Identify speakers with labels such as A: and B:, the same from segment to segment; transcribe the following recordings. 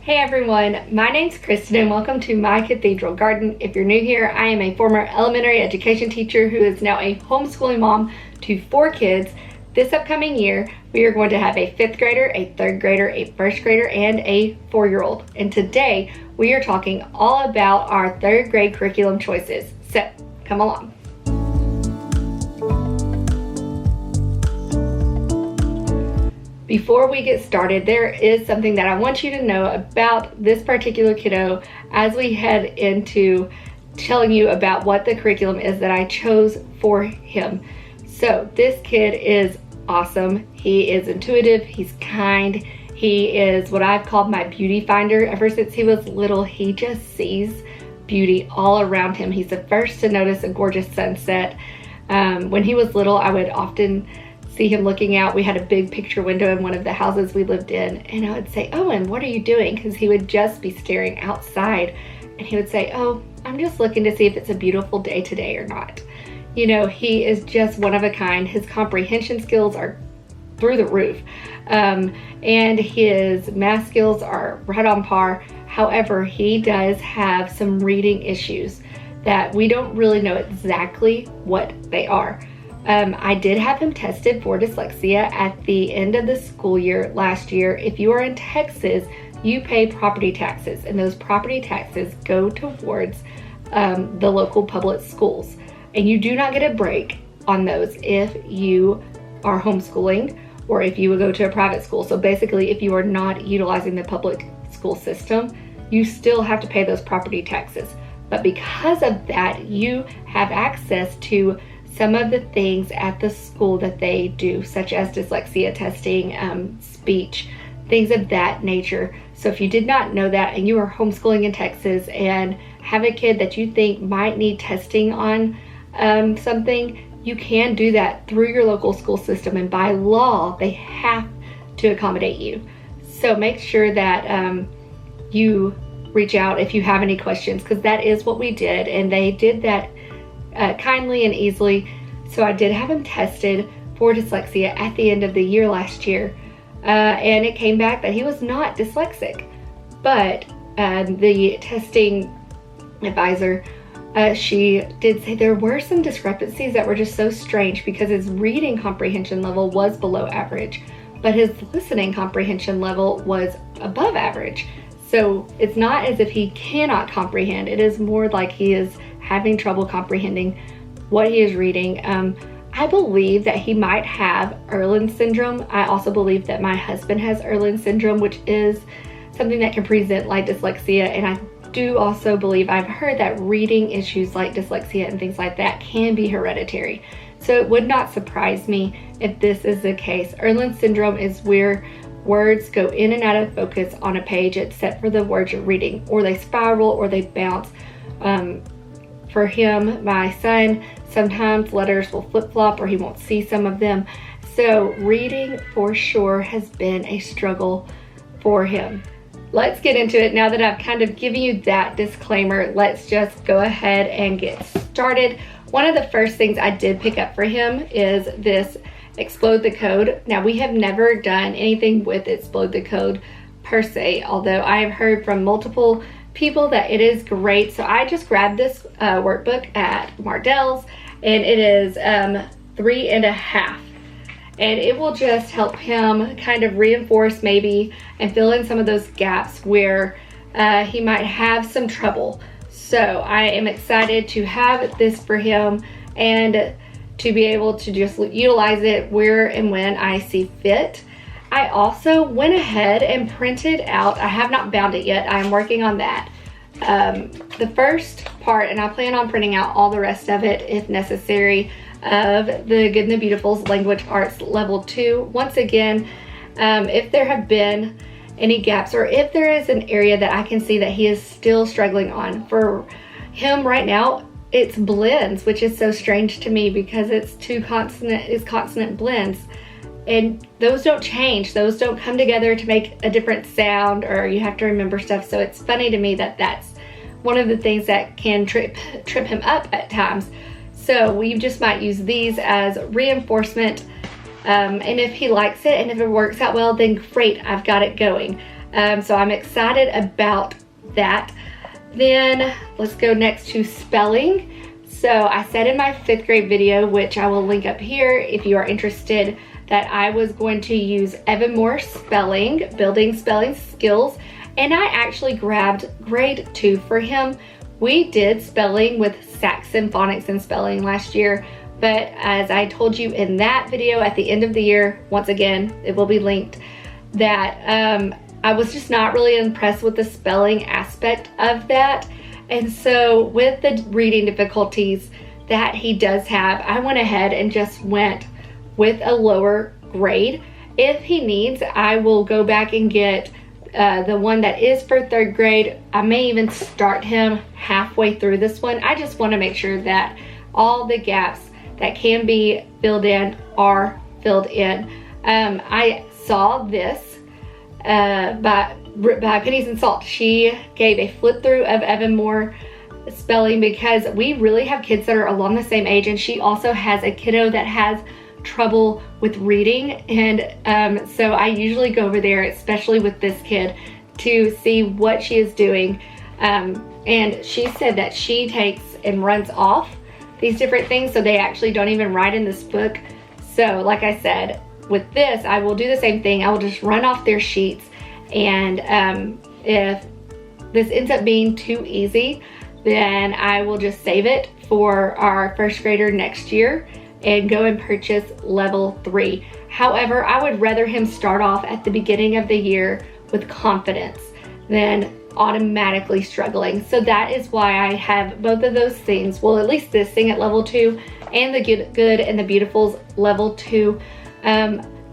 A: Hey everyone, my name's Kristen and welcome to my cathedral garden. If you're new here, I am a former elementary education teacher who is now a homeschooling mom to 4 kids. This upcoming year, we are going to have a 5th grader, a 3rd grader, a 1st grader, and a 4-year-old. And today, we are talking all about our 3rd grade curriculum choices. So, come along. Before we get started, there is something that I want you to know about this particular kiddo as we head into telling you about what the curriculum is that I chose for him. So this kid is awesome. He is intuitive, he's kind, he is what I've called my beauty finder. Ever since he was little, he just sees beauty all around him. He's the first to notice a gorgeous sunset. When he was little, I would often see him looking out. We had a big picture window in one of the houses we lived in, and I would say, "Owen, what are you doing?" Because he would just be staring outside, and he would say, "Oh, I'm just looking to see if it's a beautiful day today or not." You know, he is just one of a kind. His comprehension skills are through the roof, and his math skills are right on par. However, he does have some reading issues that we don't really know exactly what they are. I did have him tested for dyslexia at the end of the school year last year. If you are in Texas, you pay property taxes, and those property taxes go towards the local public schools. And you do not get a break on those if you are homeschooling or if you would go to a private school. So basically, if you are not utilizing the public school system, you still have to pay those property taxes. But because of that, you have access to some of the things at the school that they do, such as dyslexia testing, speech, things of that nature. So if you did not know that and you are homeschooling in Texas and have a kid that you think might need testing on something, you can do that through your local school system, and by law, they have to accommodate you. So make sure that you reach out if you have any questions, because that is what we did, and they did that kindly and easily. So I did have him tested for dyslexia at the end of the year last year, and it came back that he was not dyslexic, but the testing advisor, she did say there were some discrepancies that were just so strange because his reading comprehension level was below average, but his listening comprehension level was above average. So it's not as if he cannot comprehend, it is more like he is having trouble comprehending what he is reading. I believe that he might have Erland syndrome. I also believe that my husband has Erland syndrome, which is something that can present like dyslexia. And I do also believe, I've heard that reading issues like dyslexia and things like that can be hereditary. So it would not surprise me if this is the case. Erland syndrome is where words go in and out of focus on a page except for the words you're reading, or they spiral or they bounce. For him, my son, sometimes letters will flip-flop or he won't see some of them. So reading for sure has been a struggle for him. Let's get into it. Now that I've kind of given you that disclaimer, let's just go ahead and get started. One of the first things I did pick up for him is this Explode the Code. Now, we have never done anything with Explode the Code per se, although I have heard from multiple people that it is great. So I just grabbed this workbook at Mardell's, and it is 3.5, and it will just help him kind of reinforce maybe and fill in some of those gaps where he might have some trouble. So I am excited to have this for him and to be able to just utilize it where and when I see fit. I also went ahead and printed out, I have not bound it yet, I'm working on that, the first part, and I plan on printing out all the rest of it if necessary, of the Good and the Beautiful's Language Arts Level 2. Once again, if there have been any gaps, or if there is an area that I can see that he is still struggling on, for him right now, it's blends, which is so strange to me because it's consonant blends. And those don't change. Those don't come together to make a different sound, or you have to remember stuff. So it's funny to me that that's one of the things that can trip him up at times. So we just might use these as reinforcement. And if he likes it and if it works out well, then great, I've got it going. So I'm excited about that. Then let's go next to spelling. So I said in my 5th grade video, which I will link up here if you are interested, that I was going to use Evan Moore's spelling, building spelling skills, and I actually grabbed grade 2 for him. We did spelling with Saxon phonics and spelling last year, but as I told you in that video at the end of the year, once again, it will be linked, that I was just not really impressed with the spelling aspect of that. And so with the reading difficulties that he does have, I went ahead and just went with a lower grade. If he needs, I will go back and get the one that is for 3rd grade. I may even start him halfway through this one. I just want to make sure that all the gaps that can be filled in are filled in. I saw this by Pennies and Salt. She gave a flip through of Evan Moore spelling because we really have kids that are along the same age, and she also has a kiddo that has trouble with reading, and so I usually go over there, especially with this kid, to see what she is doing, and she said that she takes and runs off these different things, so they actually don't even write in this book. So like I said, with this I will do the same thing. I will just run off their sheets, and if this ends up being too easy, then I will just save it for our 1st grader next year and go and purchase level 3. However, I would rather him start off at the beginning of the year with confidence than automatically struggling. So that is why I have both of those things. Well, at least this thing at level 2 and the good and the beautiful's level 2.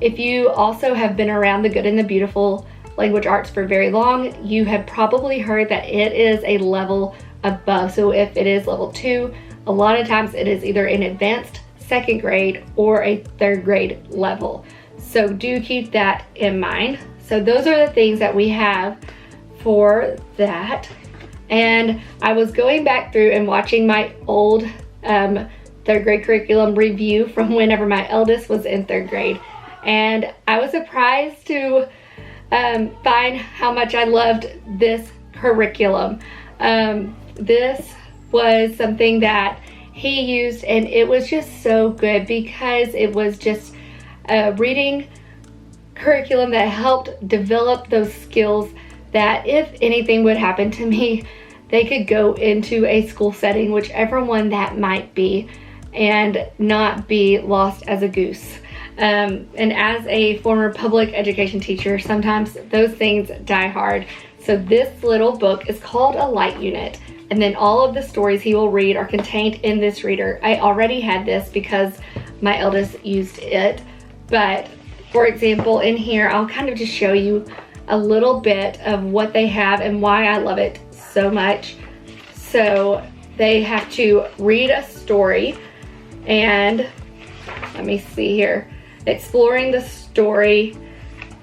A: If you also have been around the good and the beautiful language arts for very long, you have probably heard that it is a level above. So if it is level 2, a lot of times it is either an advanced 2nd grade or a 3rd grade level. So do keep that in mind. So those are the things that we have for that. And I was going back through and watching my old 3rd grade curriculum review from whenever my eldest was in 3rd grade. And I was surprised to find how much I loved this curriculum. This was something that he used, and it was just so good because it was just a reading curriculum that helped develop those skills that if anything would happen to me, they could go into a school setting, whichever one that might be, and not be lost as a goose. And as a former public education teacher, sometimes those things die hard. So this little book is called A Light Unit. And then all of the stories he will read are contained in this reader. I already had this because my eldest used it. But for example, in here, I'll kind of just show you a little bit of what they have and why I love it so much. So they have to read a story, and let me see here. Exploring the story.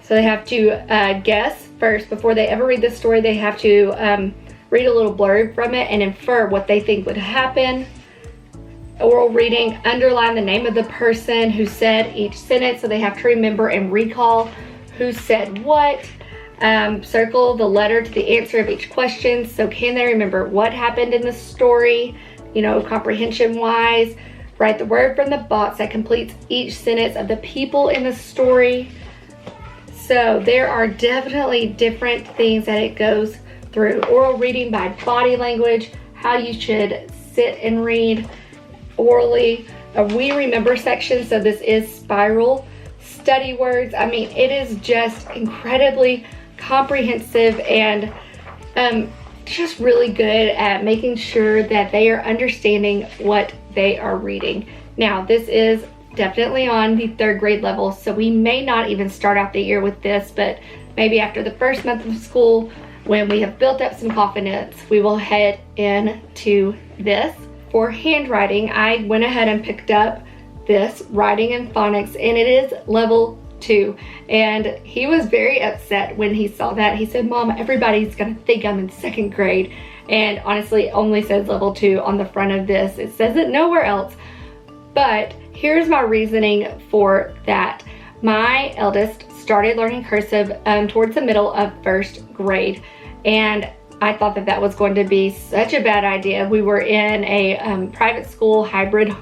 A: So they have to guess first. Before they ever read the story, they have to read a little blurb from it and infer what they think would happen. Oral reading, underline the name of the person who said each sentence, so they have to remember and recall who said what. Circle the letter to the answer of each question, so can they remember what happened in the story, you know, comprehension wise. Write the word from the box that completes each sentence of the people in the story. So there are definitely different things that it goes through. Oral reading by body language, how you should sit and read orally. A we remember section, so this is spiral. Study words. I mean, it is just incredibly comprehensive and just really good at making sure that they are understanding what they are reading. Now, this is definitely on the 3rd grade level, so we may not even start out the year with this, but maybe after the 1st month of school, when we have built up some confidence, we will head into this. For handwriting, I went ahead and picked up this writing and phonics, and it is level 2. And he was very upset when he saw that. He said, "Mom, everybody's gonna think I'm in 2nd grade." And honestly, it only says level 2 on the front of this. It says it nowhere else. But here's my reasoning for that. My eldest started learning cursive towards the middle of first grade. And I thought that that was going to be such a bad idea. We were in a private school hybrid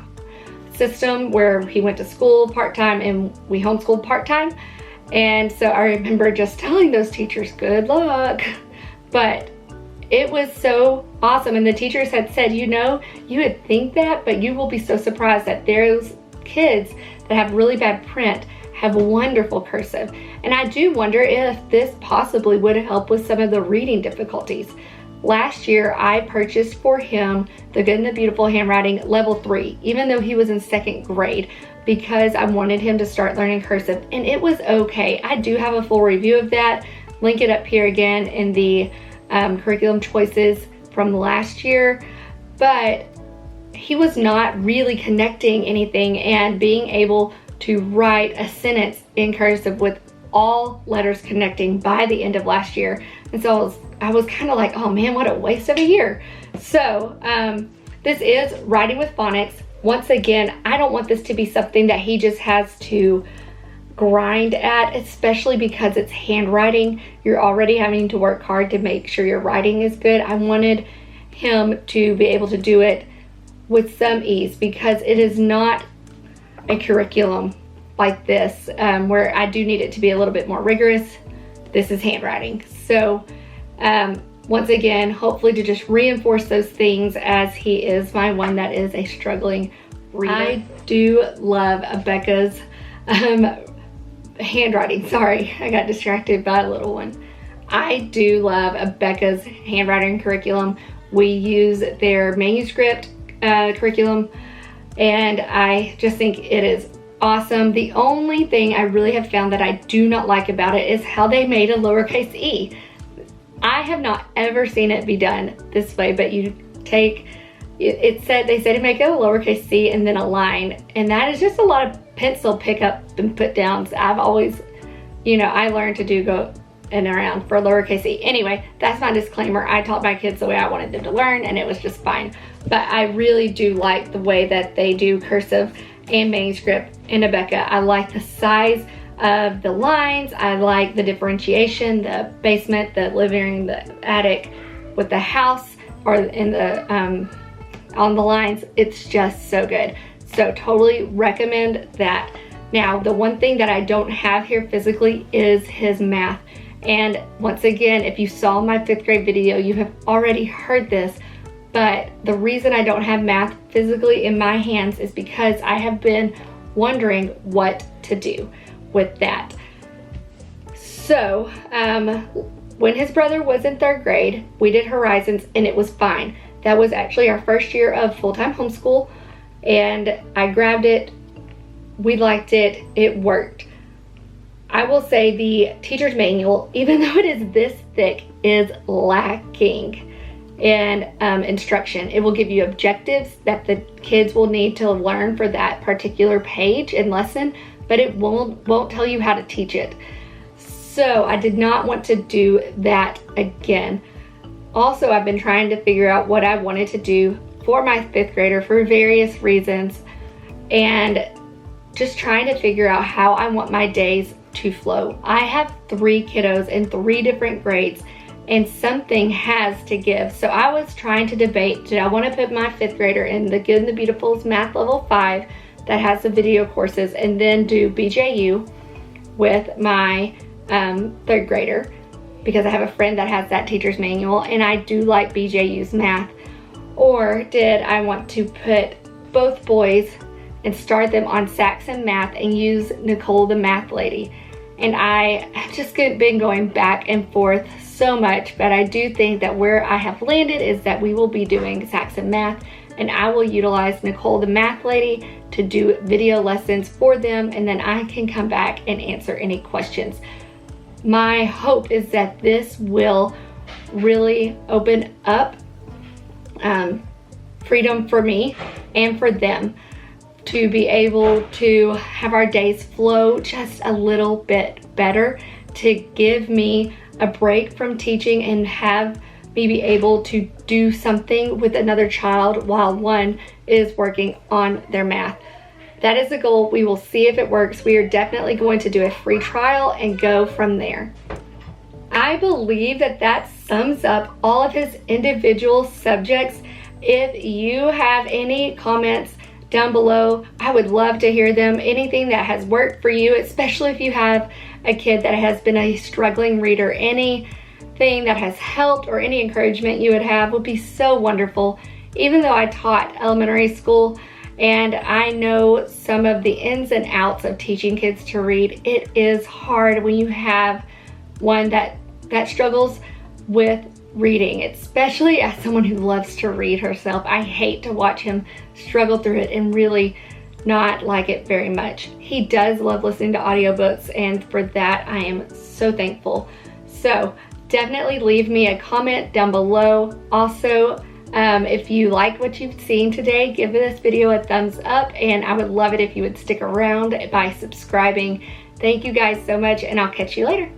A: system where he went to school part-time and we homeschooled part-time. And so I remember just telling those teachers, good luck. But it was so awesome. And the teachers had said, you know, you would think that, but you will be so surprised that those kids that have really bad print have wonderful cursive. And I do wonder if this possibly would help with some of the reading difficulties. Last year, I purchased for him the Good and the Beautiful Handwriting Level 3, even though he was in 2nd grade, because I wanted him to start learning cursive, and it was okay. I do have a full review of that. Link it up here again in the curriculum choices from last year, but he was not really connecting anything and being able to write a sentence in cursive with all letters connecting by the end of last year. And so I was kind of like, oh man, what a waste of a year. So this is Writing with Phonics. Once again, I don't want this to be something that he just has to grind at, especially because it's handwriting. You're already having to work hard to make sure your writing is good. I wanted him to be able to do it with some ease, because it is not a curriculum like this where I do need it to be a little bit more rigorous. This is handwriting. So once again, hopefully to just reinforce those things, as he is my one that is a struggling reader. I do love Abeka's handwriting. Sorry, I got distracted by a little one. I do love Abeka's handwriting curriculum. We use their manuscript curriculum, and I just think it is awesome. The only thing I really have found that I do not like about it is how they made a lowercase e. I have not ever seen it be done this way, but you take, they said to make it a lowercase c and then a line, and that is just a lot of pencil pick up and put downs. I've always, you know, I learned to do go and around for lowercase e. Anyway, that's my disclaimer. I taught my kids the way I wanted them to learn, and it was just fine. But I really do like the way that they do cursive and manuscript in Abeka. I like the size of the lines. I like the differentiation, the basement, the living room, the attic with the house, or in the on the lines. It's just so good. So totally recommend that. Now, the one thing that I don't have here physically is his math. And once again, if you saw my 5th grade video, you have already heard this, but the reason I don't have math physically in my hands is because I have been wondering what to do with that. So when his brother was in 3rd grade, we did Horizons, and it was fine. That was actually our first year of full-time homeschool, and I grabbed it. We liked it. It worked. I will say the teacher's manual, even though it is this thick, is lacking in instruction. It will give you objectives that the kids will need to learn for that particular page and lesson, but it won't tell you how to teach it. So I did not want to do that again. Also, I've been trying to figure out what I wanted to do for my 5th grader for various reasons, and just trying to figure out how I want my days to flow. I have 3 kiddos in 3 different grades, and something has to give. So I was trying to debate, did I want to put my 5th grader in the Good and the Beautiful's Math Level 5 that has the video courses, and then do BJU with my 3rd grader, because I have a friend that has that teacher's manual, and I do like BJU's math. Or did I want to put both boys and start them on Saxon math and use Nicole the math lady? And I have just been going back and forth so much, but I do think that where I have landed is that we will be doing Saxon math, and I will utilize Nicole the math lady to do video lessons for them, and then I can come back and answer any questions. My hope is that this will really open up freedom for me and for them to be able to have our days flow just a little bit better, to give me a break from teaching and have me be able to do something with another child while one is working on their math. that is the goal. We will see if it works. We are definitely going to do a free trial and go from there. I believe that that sums up all of his individual subjects. If you have any comments down below, I would love to hear them. Anything that has worked for you, especially if you have a kid that has been a struggling reader, anything that has helped or any encouragement you would have would be so wonderful. Even though I taught elementary school and I know some of the ins and outs of teaching kids to read, it is hard when you have one that struggles with reading, especially as someone who loves to read herself. I hate to watch him struggle through it and really not like it very much. He does love listening to audiobooks, and for that I am so thankful. So definitely leave me a comment down below. Also, if you like what you've seen today, give this video a thumbs up, and I would love it if you would stick around by subscribing. Thank you guys so much, and I'll catch you later.